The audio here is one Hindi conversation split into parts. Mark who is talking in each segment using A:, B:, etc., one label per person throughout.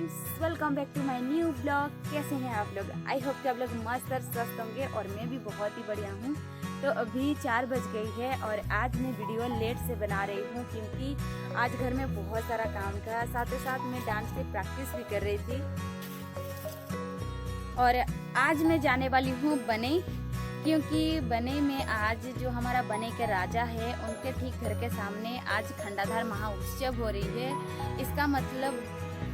A: Friends, welcome back to my new blog. कैसे हैं आप लोग? आई होप कि आप लोग मस्त और स्वस्थ होंगे और मैं भी बहुत ही बढ़िया हूँ। तो अभी 4 बज गई है और आज मैं वीडियो लेट से बना रही हूँ क्योंकि आज घर में बहुत सारा काम था। साथ ही साथ मैं डांस की प्रैक्टिस भी कर रही थी। और आज मैं जाने वाली हूँ बने, क्योंकि बने में आज जो हमारा बने के राजा है उनके ठीक घर के सामने आज खंडाधार महाउत्सव हो रही है। इसका मतलब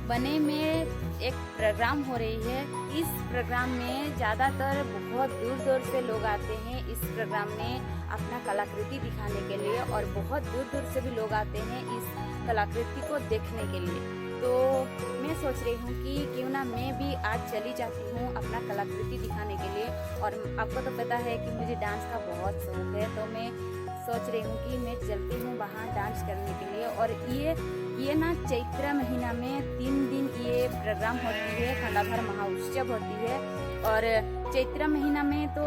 A: बने में एक प्रोग्राम हो रही है। इस प्रोग्राम में ज़्यादातर बहुत दूर दूर से लोग आते हैं इस प्रोग्राम में अपना कलाकृति दिखाने के लिए, और बहुत दूर दूर से भी लोग आते हैं इस कलाकृति को देखने के लिए। तो मैं सोच रही हूँ कि क्यों ना मैं भी आज चली जाती हूँ अपना कलाकृति दिखाने के लिए। और आपको तो पता है कि मुझे डांस का बहुत शौक है, तो मैं सोच रही हूँ कि मैं चलती हूँ वहाँ डांस करने के लिए। और ये ना चैत्र महीना में 3 दिन ये प्रोग्राम होती है, खंडाधार महाउत्सव होती है। और चैत्र महीना में तो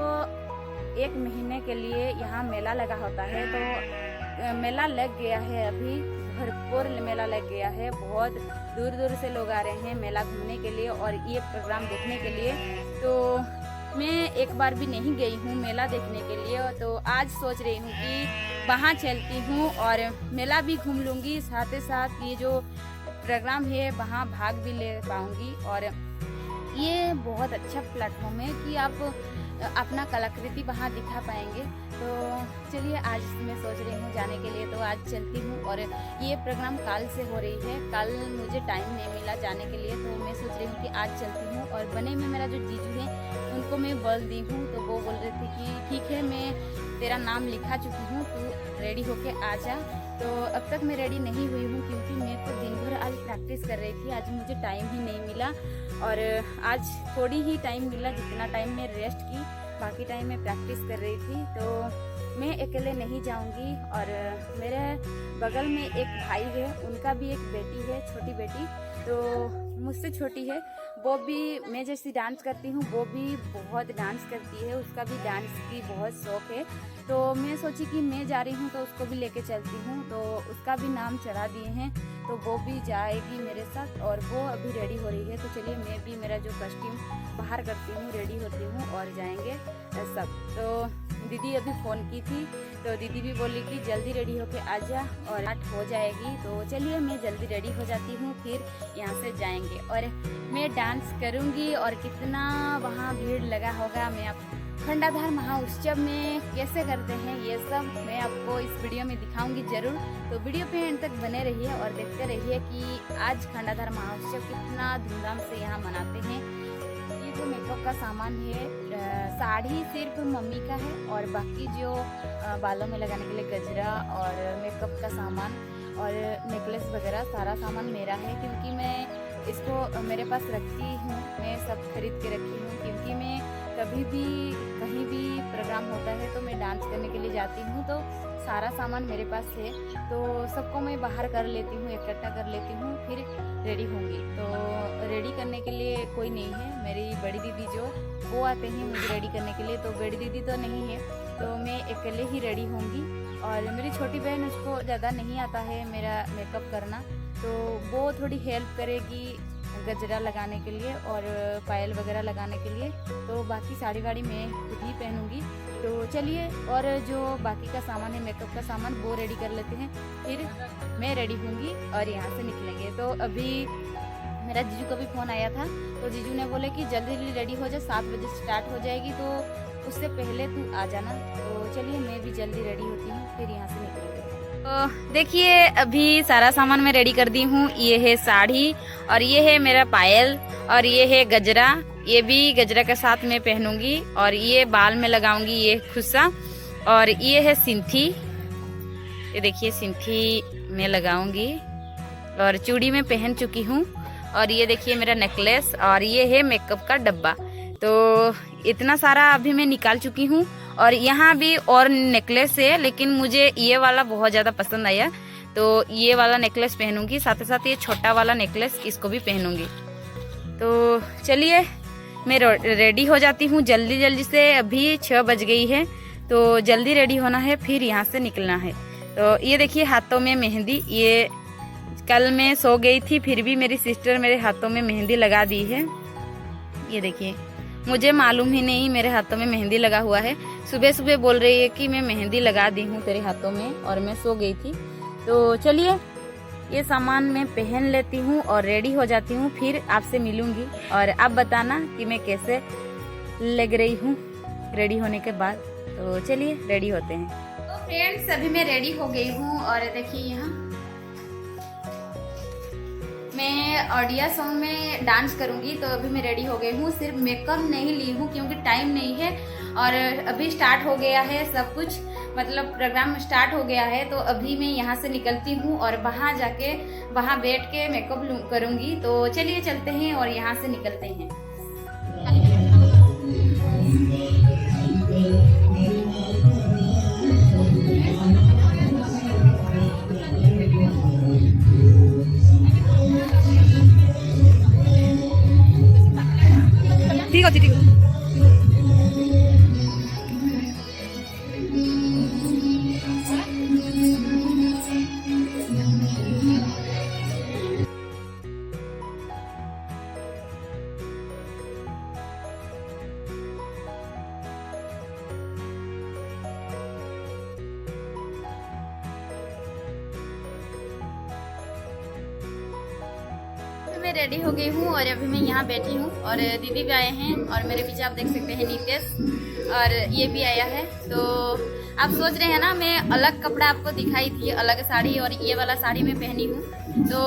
A: 1 महीने के लिए यहाँ मेला लगा होता है। तो मेला लग गया है, अभी भरपूर मेला लग गया है। बहुत दूर दूर से लोग आ रहे हैं मेला घूमने के लिए और ये प्रोग्राम देखने के लिए। तो मैं एक बार भी नहीं गई हूँ मेला देखने के लिए, तो आज सोच रही हूँ कि वहाँ चलती हूँ और मेला भी घूम लूँगी, साथ ही साथ ये जो प्रोग्राम है वहाँ भाग भी ले पाऊँगी। और ये बहुत अच्छा प्लेटफॉर्म है कि आप अपना कलाकृति वहाँ दिखा पाएंगे। तो चलिए, आज मैं सोच रही हूँ जाने के लिए, तो आज चलती हूँ। और ये प्रोग्राम कल से हो रही है, कल मुझे टाइम नहीं मिला जाने के लिए, तो मैं सोच रही हूँ कि आज चलती हूँ। और बने में मेरा जो जीजू है उनको मैं बोल दी हूँ, तो वो बोल रहे थे कि ठीक है, मैं तेरा नाम लिखा चुकी हूँ, तू रेडी होके आ जा। तो अब तक मैं रेडी नहीं हुई हूँ क्योंकि मैं तो दिन भर आज प्रैक्टिस कर रही थी, आज मुझे टाइम ही नहीं मिला। और आज थोड़ी ही टाइम मिला, जितना टाइम मैं रेस्ट की, बाकी टाइम मैं प्रैक्टिस कर रही थी। तो मैं अकेले नहीं जाऊंगी। और मेरे बगल में एक भाई है, उनका भी एक बेटी है, छोटी बेटी, तो मुझसे छोटी है। वो भी मैं जैसी डांस करती हूँ वो भी बहुत डांस करती है, उसका भी डांस की बहुत शौक है। तो मैं सोची कि मैं जा रही हूँ तो उसको भी लेके चलती हूँ। तो उसका भी नाम चढ़ा दिए हैं, तो वो भी जाएगी मेरे साथ और वो अभी रेडी हो रही है। तो चलिए, मैं भी मेरा जो कॉस्ट्यूम बाहर करती हूँ, रेडी होती हूँ और जाएंगे सब। तो दीदी अभी फ़ोन की थी, तो दीदी भी बोली कि जल्दी रेडी होके आ जा और 8 हो जाएगी। तो चलिए, मैं जल्दी रेडी हो जाती हूँ, फिर यहाँ से जाएंगे और मैं डांस करूँगी। और कितना वहाँ भीड़ लगा होगा, मैं आप खंडाधार महाउत्सव में कैसे करते हैं ये सब मैं आपको इस वीडियो में दिखाऊंगी जरूर। तो वीडियो पे एंड तक बने रहिए और देखते रहिए कि आज खंडाधार महाउत्सव कितना धूमधाम से यहाँ मनाते हैं। ये जो मेकअप का सामान है, साड़ी सिर्फ मम्मी का है, और बाकी जो बालों में लगाने के लिए गजरा और मेकअप का सामान और नेकलेस वगैरह सारा सामान मेरा है, क्योंकि मैं इसको मेरे पास रखती हूँ, मैं सब खरीद के रखी हूँ। क्योंकि मैं कभी भी कहीं भी प्रोग्राम होता है तो मैं डांस करने के लिए जाती हूँ, तो सारा सामान मेरे पास है। तो सबको मैं बाहर कर लेती हूँ, इकट्ठा कर लेती हूँ, फिर रेडी होंगी। तो रेडी करने के लिए कोई नहीं है, मेरी बड़ी दीदी जो वो आते हैं मुझे रेडी करने के लिए। तो बड़ी दीदी तो नहीं है, तो मैं अकेले ही रेडी होंगी। और मेरी छोटी बहन, उसको ज़्यादा नहीं आता है मेरा मेकअप करना, तो वो थोड़ी हेल्प करेगी गजरा लगाने के लिए और पायल वगैरह लगाने के लिए। तो बाकी साड़ी वाड़ी मैं खुद ही पहनूंगी। तो चलिए, और जो बाकी का सामान है मेकअप का सामान वो रेडी कर लेते हैं, फिर मैं रेडी होंगी और यहाँ से निकलेंगे। तो अभी मेरा जीजू का भी फ़ोन आया था, तो जीजू ने बोले कि जल्दी जल्दी रेडी हो जा, 7 बजे स्टार्ट हो जाएगी, तो उससे पहले तू आ जाना। तो चलिए, मैं भी जल्दी रेडी होती हूँ, फिर यहाँ से निकलेंगे। तो देखिए, अभी सारा सामान मैं रेडी कर दी हूँ। ये है साड़ी, और ये है मेरा पायल, और ये है गजरा, ये भी गजरा के साथ मैं पहनूंगी। और ये बाल में लगाऊंगी ये खुस्सा, और ये है सिंथी, ये देखिए सिंथी मैं लगाऊंगी। और चूड़ी में पहन चुकी हूँ। और ये देखिए मेरा नेकलेस, और ये है मेकअप का डब्बा। तो इतना सारा अभी मैं निकाल चुकी हूँ। और यहाँ भी और नेकलेस है, लेकिन मुझे ये वाला बहुत ज़्यादा पसंद आया, तो ये वाला नेकलेस पहनूंगी। साथ ही साथ ये छोटा वाला नेकलेस, इसको भी पहनूंगी। तो चलिए, मैं रेडी हो जाती हूँ जल्दी जल्दी से। अभी 6 बज गई है, तो जल्दी रेडी होना है, फिर यहाँ से निकलना है। तो ये देखिए हाथों में मेहंदी, ये कल मैं सो गई थी, फिर भी मेरी सिस्टर मेरे हाथों में मेहंदी लगा दी है। ये देखिए, मुझे मालूम ही नहीं मेरे हाथों में मेहंदी लगा हुआ है। सुबह सुबह बोल रही है कि मैं मेहंदी लगा दी हूँ तेरे हाथों में, और मैं सो गई थी। तो चलिए ये सामान मैं पहन लेती हूँ और रेडी हो जाती हूँ, फिर आपसे मिलूंगी और आप बताना कि मैं कैसे लग रही हूँ रेडी होने के बाद। तो चलिए रेडी होते हैं। तो फ्रेंड्स, अभी मैं रेडी हो गई हूँ और देखिए यहाँ मैं ऑडिया सॉन्ग में डांस करूंगी। तो अभी मैं रेडी हो गई हूँ, सिर्फ मेकअप नहीं ली हूँ क्योंकि टाइम नहीं है और अभी स्टार्ट हो गया है सब कुछ, मतलब प्रोग्राम स्टार्ट हो गया है। तो अभी मैं यहाँ से निकलती हूँ और वहाँ जाके वहाँ बैठ के मेकअप करूँगी। तो चलिए चलते हैं और यहाँ से निकलते हैं। ठीक है, ठीक है। मैं रेडी हो गई हूँ और अभी मैं यहाँ बैठी हूँ और दीदी भी आए हैं और मेरे पीछे आप देख सकते हैं नीतेश और ये भी आया है। तो आप सोच रहे हैं ना, मैं अलग कपड़ा आपको दिखाई थी, अलग साड़ी, और ये वाला साड़ी मैं पहनी हूँ। तो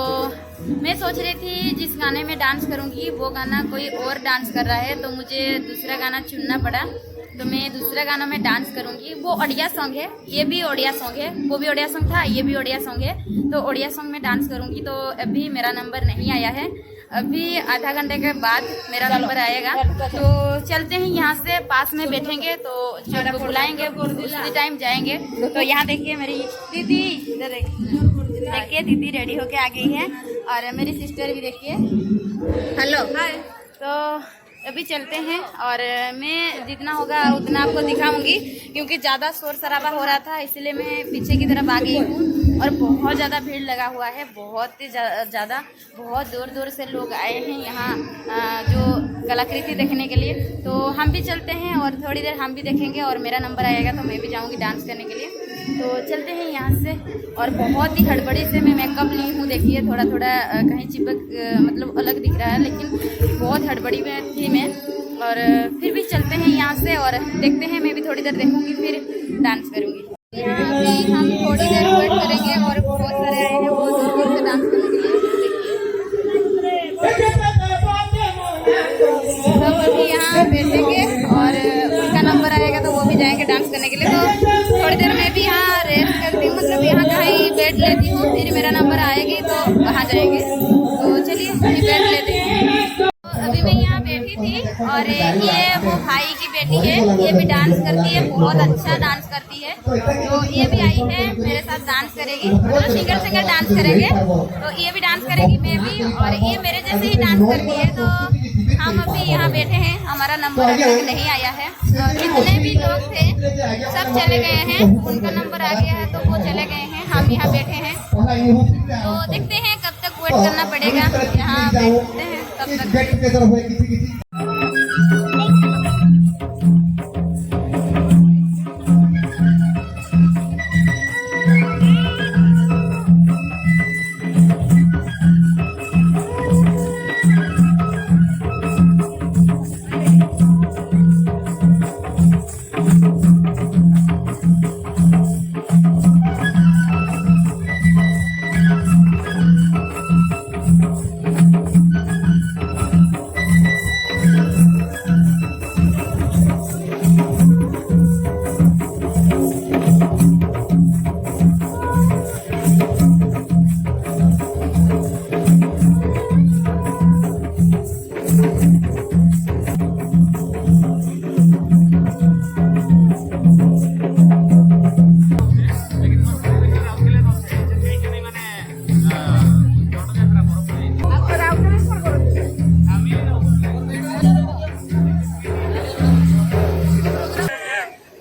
A: मैं सोच रही थी जिस गाने में डांस करूँगी वो गाना कोई और डांस कर रहा है, तो मुझे दूसरा गाना चुनना पड़ा। तो मैं दूसरा गाना में डांस करूंगी, वो ओडिया सॉन्ग है, ये भी ओडिया सॉन्ग है, वो भी ओडिया सॉन्ग था, ये भी ओडिया सॉन्ग है। तो ओडिया सॉन्ग में डांस करूंगी। तो अभी मेरा नंबर नहीं आया है, अभी आधा घंटे के बाद मेरा नंबर आएगा। तो चलते हैं, यहाँ से पास में बैठेंगे तो जो बुलाएंगे उसी टाइम जाएंगे। तो यहाँ देखिए मेरी दीदी, इधर देखिए दीदी रेडी होके आ गई है और मेरी सिस्टर भी देखिए। हेलो, हाय। तो अभी चलते हैं और मैं जितना होगा उतना आपको दिखाऊंगी क्योंकि ज़्यादा शोर शराबा हो रहा था, इसलिए मैं पीछे की तरफ आ गई हूँ। और बहुत ज़्यादा भीड़ लगा हुआ है, बहुत ही ज़्यादा, बहुत दूर दूर से लोग आए हैं यहाँ जो कलाकृति देखने के लिए। तो हम भी चलते हैं और थोड़ी देर हम भी देखेंगे और मेरा नंबर आएगा तो मैं भी जाऊँगी डांस करने के लिए। तो चलते हैं यहाँ से। और बहुत ही हड़बड़ी से मैं मेकअप ली हूँ, देखिए थोड़ा थोड़ा कहीं चिपक मतलब अलग दिख रहा है, लेकिन बहुत हड़बड़ी में थी मैं। और फिर भी चलते हैं यहाँ से और देखते हैं, मैं भी थोड़ी देर देखूँगी फिर डांस करूँगी। यहाँ पे हम थोड़ी देर वेट करेंगे और बहुत सारे आए हैं बहुत दूर दूर से डांस करने के लिए। सब अभी यहाँ बैठेंगे और उनका नंबर आएगा तो वो भी जाएंगे डांस करने के लिए। तो थोड़ी देर में भी यहाँ रेस्ट करती हूँ, मतलब यहाँ कहीं बैठ लेती हूँ, फिर मेरा नंबर आएगी तो वहाँ जाएंगे। तो चलिए अभी बैठ लेते हैं। अभी मैं यहाँ बैठी थी और ये वो भाई की बेटी है, ये भी डांस करती है, बहुत अच्छा डांस करती है। तो ये भी आई है मेरे साथ डांस करेगी, मतलब सिंगल डांस करेंगे। तो ये भी डांस करेगी, मैं भी, और ये मेरे जैसे ही डांस करती है। तो हम अभी यहाँ बैठे हैं, हमारा नंबर अभी तक नहीं आया है। जितने भी लोग थे सब चले गए हैं, उनका नंबर आ गया है तो वो चले गए हैं, हम यहाँ बैठे हैं। तो देखते हैं कब तक वेट करना पड़ेगा, यहाँ बैठते हैं कब तक।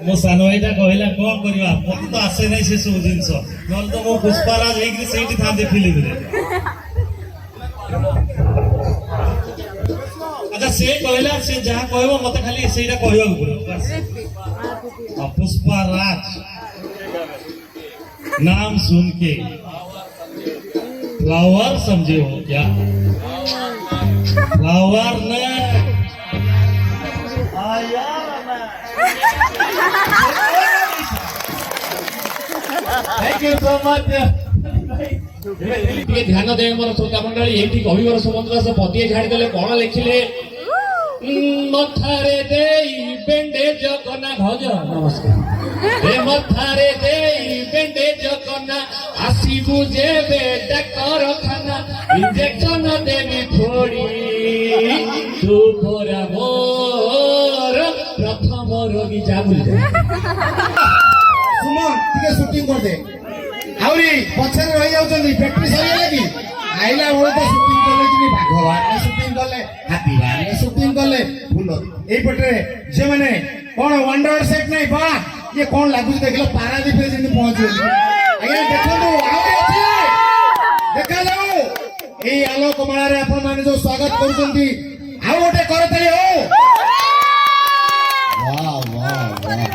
B: ମୋ ସାନ ଭାଇଟା କହିଲା କଣ କରିବା, ମତେ ତ ଆସେ ନାହିଁ ସେ ସବୁ ଜିନିଷ, ନହେଲେ ତ ମୁଁ ପୁଷ୍ପାରାଜ ହେଇକି ସେଇଠି ଥାନ୍ତି ଫିଲ୍ମରେ। से कहला से जहाँ कहबो मत खाली सेटा कहबो पड़ो पुष्पा राज नाम सुन के फ्लावर समझे हो क्या? फ्लावर न
C: थैंक यू सो मच ଟିକେ ଧ୍ୟାନ ଦେବେ ମୋର ଶ୍ରୋତା ମଣ୍ଡଳୀ। ଏଇଠି କବିବର ସୁମନ୍ତ ଦାସ ପଦିଏ ଛାଡ଼ିଦେଲେ କଣ ଲେଖିଲେ? ମଥାରେ ଦେଇ ବେଣ୍ଡେଜ କନା ଭାଉଜ ନମସ୍କାର। ଏ ମଥାରେ ଦେଇ ବେଣ୍ଡେଜ କନା ଆସିବୁ ଯେବେ ଡାକ୍ତରଖାନା ଇଞ୍ଜେକ୍ସନ ଦେବି ଫୋଡ଼ି ତୁ ପରା ମୋର ପ୍ରଥମ ରୋଗୀ ଯା ବୁଝେ।
D: सुमन टिके शूटिंग कर दे आउरी पछरे रहि जाउछन्ती बैटरी सरिया कि आइला बेले तो शूटिंग करले कि भागवान शूटिंग करले हाथी बाने शूटिंग करले फूल एई पटरे जे माने कोन वंडर सेट नै बा ये कोन लागु देखलो पारादीप रे जिंदी पहुंचो आज्ञा देखो आउरी अछि देखा जाओ एई आलोक माळा रे आपण माने जो स्वागत करूछन्ती आउ ओटे करतली हो वाह वाह वाह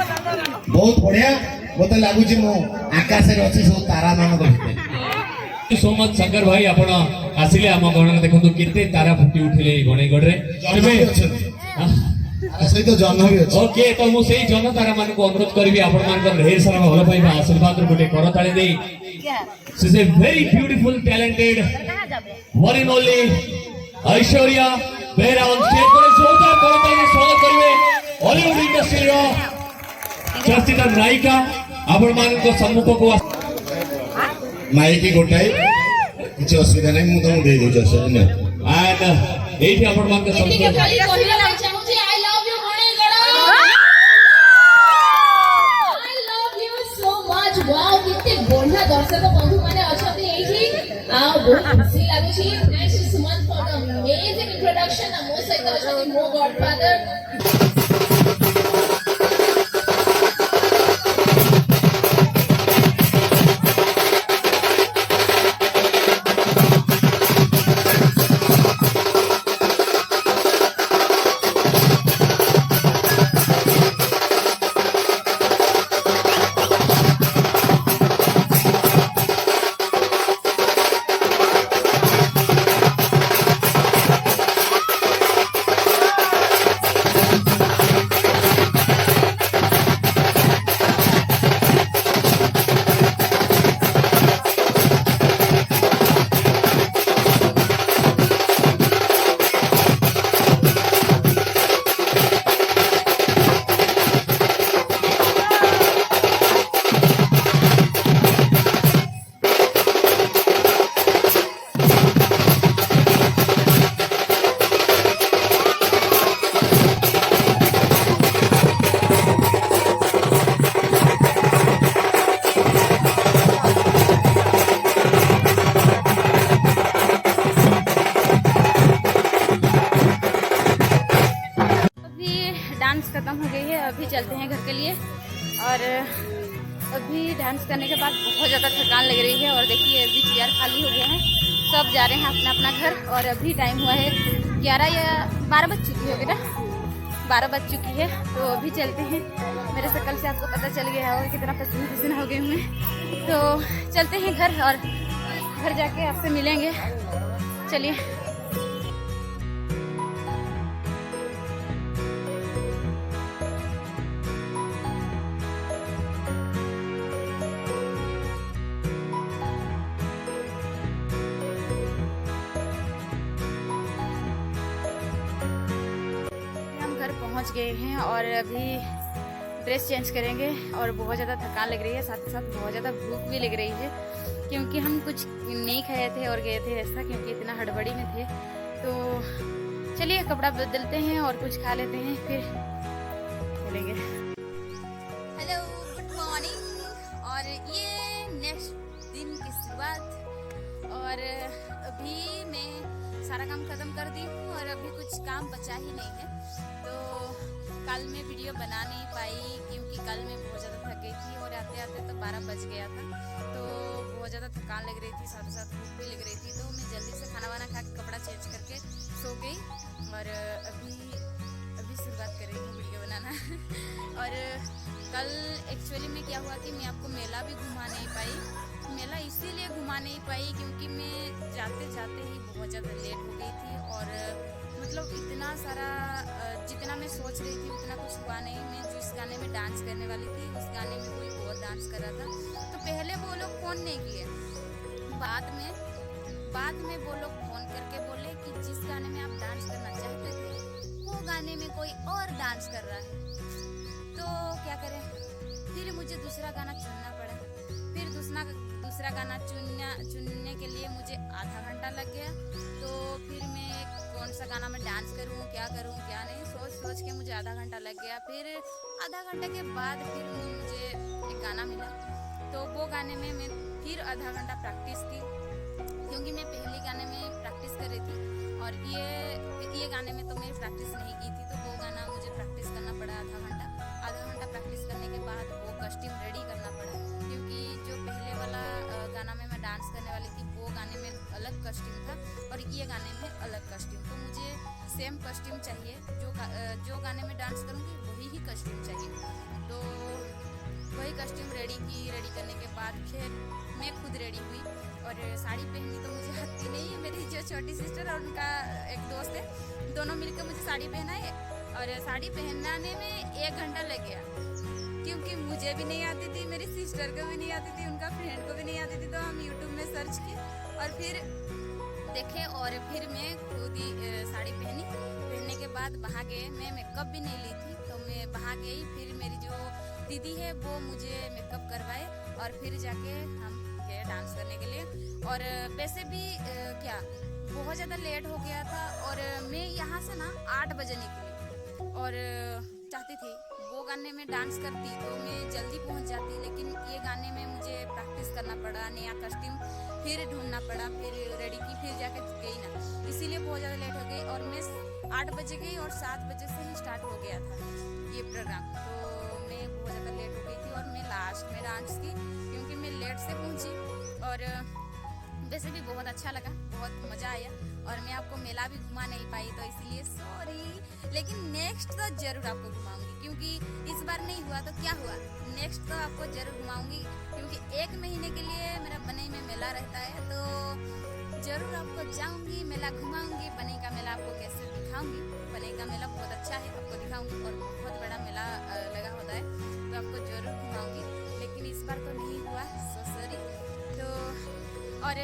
D: बहुत बढ़िया मत लगुच मु आकाश अच्छी सब तारा मान
C: सो मच शंकर भाई आपण आसिले आम गणना देखो केते तारा फुटी उठिले गणेगढ़ रे
D: सहित जन भी अच्छे
C: ओके तो मु सेही जन तारा मान को अनुरोध करबी आपण मान को ढेर सारा भल पाइबा आशीर्वाद रो गोटे करताळे देई she is a very beautiful talented one and only Aishwarya बेरा ऑन स्टेज पर जोरदार करताळे स्वागत करिवे हॉलीवुड इंडस्ट्री रो चर्चित नायिका आपण मान को सम्मुख को
D: माइकी गोटाई किसी असुविधा नहीं मुझे दे दो जैसे
C: एंड एठी आपण मान को सम्मुख
E: खाली कहिला नाही चाहूची I love you Ganegarh I love you so much wow किते बढ़िया दर्शक बंधु माने अछते एठी आ बहुत खुशी लागुची thanks to Suman for the amazing introduction आ मो सहित अछते मो गॉडफादर
A: अभी चलते हैं घर के लिए। और अभी डांस करने के बाद बहुत ज़्यादा थकान लग रही है। और देखिए अभी चेयर खाली हो गया है, सब जा रहे हैं अपना अपना घर। और अभी टाइम हुआ है 11 या 12 बज चुकी होगी ना, 12 बज चुकी है। तो अभी चलते हैं। मेरे शक्ल से आपको पता चल गया होगा कितना पसीना पसीना हो गए हुए। तो चलते हैं घर और घर जाके आपसे मिलेंगे। चलिए। पहुंच गए हैं और अभी ड्रेस चेंज करेंगे। और बहुत ज़्यादा थकान लग रही है, साथ ही साथ बहुत ज़्यादा भूख भी लग रही है, क्योंकि हम कुछ नहीं खाए थे और गए थे ऐसा, क्योंकि इतना हड़बड़ी में थे। तो चलिए कपड़ा बदलते हैं और कुछ खा लेते हैं, फिर चलेंगे। Hello, good morning. और ये नेक्स्ट दिन की शुरुआत। और अभी मैं सारा काम ख़त्म कर दी हूँ और अभी कुछ काम बचा ही नहीं है। तो कल मैं वीडियो बना नहीं पाई, क्योंकि कल मैं बहुत ज़्यादा थक गई थी और आते आते तो 12 बज गया था। तो बहुत ज़्यादा थकान लग रही थी, साथ ही साथ भूख भी लग रही थी। तो मैं जल्दी से खाना वाना खा के कपड़ा चेंज करके सो गई। और अभी और कल एक्चुअली में क्या हुआ कि मैं आपको मेला भी घुमा नहीं पाई। मेला इसीलिए घुमा नहीं पाई क्योंकि मैं जाते जाते ही बहुत ज़्यादा लेट हो गई थी और मतलब इतना सारा जितना मैं सोच रही थी उतना कुछ हुआ नहीं। मैं जिस गाने में डांस करने वाली थी उस गाने में कोई और डांस कर रहा था, तो पहले वो लोग फ़ोन नहीं किए। बाद में वो लोग फ़ोन करके बोले कि जिस गाने में आप डांस करना चाहते थे वो गाने में कोई और डांस कर रहा है। तो क्या करें, फिर मुझे दूसरा गाना चुनना पड़ा। फिर दूसरा गाना चुनने के लिए मुझे आधा घंटा लग गया। तो फिर मैं कौन सा गाना में डांस करूं क्या नहीं सोच के मुझे आधा घंटा लग गया। फिर आधा घंटे के बाद फिर मुझे एक गाना मिला, तो वो गाने में मैं फिर आधा घंटा प्रैक्टिस की क्योंकि मैं पहले गाने में प्रैक्टिस कर रही थी और ये गाने में तो मैं प्रैक्टिस नहीं की थी। तो वो गाना मुझे प्रैक्टिस करना पड़ा आधा घंटा प्रैक्टिस करने के बाद वो कॉस्ट्यूम रेडी करना पड़ा क्योंकि जो पहले वाला गाना में मैं डांस करने वाली थी वो गाने में अलग कॉस्ट्यूम था और ये गाने में अलग कॉस्ट्यूम। तो मुझे सेम कॉस्ट्यूम चाहिए, जो गाने में डांस करूँगी वही ही कॉस्ट्यूम चाहिए। तो वही कॉस्ट्यूम रेडी करने के बाद फिर मैं खुद रेडी हुई और साड़ी पहननी तो मुझे आती नहीं है। मेरी जो छोटी सिस्टर और उनका एक दोस्त है, दोनों मिलकर मुझे साड़ी पहनाए और साड़ी पहनाने में 1 घंटा लग गया क्योंकि मुझे भी नहीं आती थी, मेरी सिस्टर को भी नहीं आती थी, उनका फ्रेंड को भी नहीं आती थी। तो हम यूट्यूब में सर्च किए और फिर देखे और फिर मैं खुद ही साड़ी पहनने के बाद वहाँ गए। मैं मेकअप भी नहीं ली थी, तो मैं वहाँ गई। फिर मेरी जो दीदी है वो मुझे मेकअप करवाए और फिर जाके हम गए डांस करने के लिए। और वैसे भी क्या बहुत ज़्यादा लेट हो गया था और मैं यहाँ से ना 8 बजे निकली और चाहती थी वो गाने में डांस करती तो मैं जल्दी पहुँच जाती, लेकिन ये गाने में मुझे प्रैक्टिस करना पड़ा, नया कॉस्ट्यूम फिर ढूंढना पड़ा, फिर रेडी की, फिर जाके गई ना, इसीलिए बहुत ज़्यादा लेट हो गई। और मैं 8 बजे गई और 7 बजे से ही स्टार्ट हो गया था ये प्रोग्राम। तो मैं बहुत ज़्यादा लेट हो गई थी और मैं लास्ट में डांस की क्योंकि मैं लेट से पहुंची। और वैसे भी बहुत अच्छा लगा, बहुत मज़ा आया और मैं आपको मेला भी घुमा नहीं पाई तो इसीलिए सॉरी। लेकिन नेक्स्ट तो ज़रूर आपको घुमाऊंगी क्योंकि इस बार नहीं हुआ तो क्या हुआ, नेक्स्ट तो आपको ज़रूर घुमाऊंगी क्योंकि 1 महीने के लिए मेरा बनई में मेला रहता है। तो ज़रूर आपको जाऊंगी, मेला घुमाऊंगी, बनई का मेला आपको कैसे दिखाऊंगी। बनई का मेला बहुत अच्छा है, आपको दिखाऊंगी और बहुत बड़ा मेला लगा होता है तो आपको ज़रूर घुमाऊंगी। लेकिन इस बार तो नहीं हुआ, सो सॉरी। तो और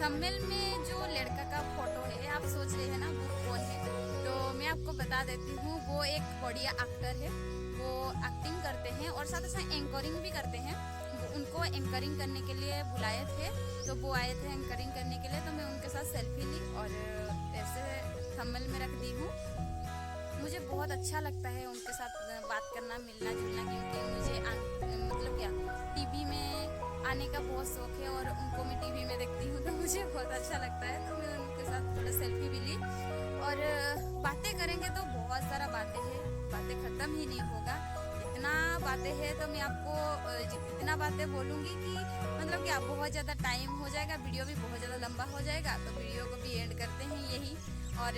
A: थंबनेल में जो लड़का का फोटो है आप सोच रहे हैं ना वो कौन है, तो मैं आपको बता देती हूँ। वो एक बढ़िया एक्टर है, वो एक्टिंग करते हैं और साथ ही साथ एंकरिंग भी करते हैं। उनको एंकरिंग करने के लिए बुलाए थे तो वो आए थे एंकरिंग करने के लिए, तो मैं उनके साथ सेल्फी ली और ऐसे थंबनेल में रख दी हूँ। मुझे बहुत अच्छा लगता है उनके साथ बात करना, मिलना जुलना, क्योंकि मुझे मतलब क्या टीवी में आने का बहुत शौक है और उनको मैं टीवी में देखती हूँ तो मुझे बहुत अच्छा लगता है। तो मैं उनके साथ थोड़ा सेल्फी भी ली और बातें करेंगे तो बहुत सारा बातें हैं, बातें ख़त्म ही नहीं होगा। इतना बातें हैं तो मैं आपको इतना बातें बोलूँगी कि मतलब क्या बहुत ज़्यादा टाइम हो जाएगा, वीडियो भी बहुत ज़्यादा लंबा हो जाएगा। तो वीडियो को भी एंड करते हैं यही। और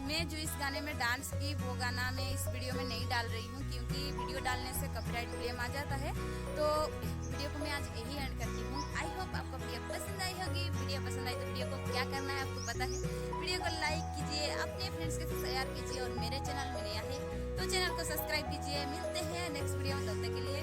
A: मैं जो इस गाने में डांस की वो गाना मैं इस वीडियो में नहीं डाल रही हूँ क्योंकि वीडियो डालने से कॉपीराइट क्लेम आ जाता है। तो वीडियो को मैं आज यही एंड करती हूँ। आई होप आपको वीडियो पसंद आई होगी। वीडियो पसंद आई तो वीडियो को क्या करना है आपको पता है, वीडियो को लाइक कीजिए, अपने फ्रेंड्स के साथ शेयर कीजिए और मेरे चैनल में नया है तो चैनल को सब्सक्राइब कीजिए। मिलते हैं नेक्स्ट वीडियो में, तब तक के लिए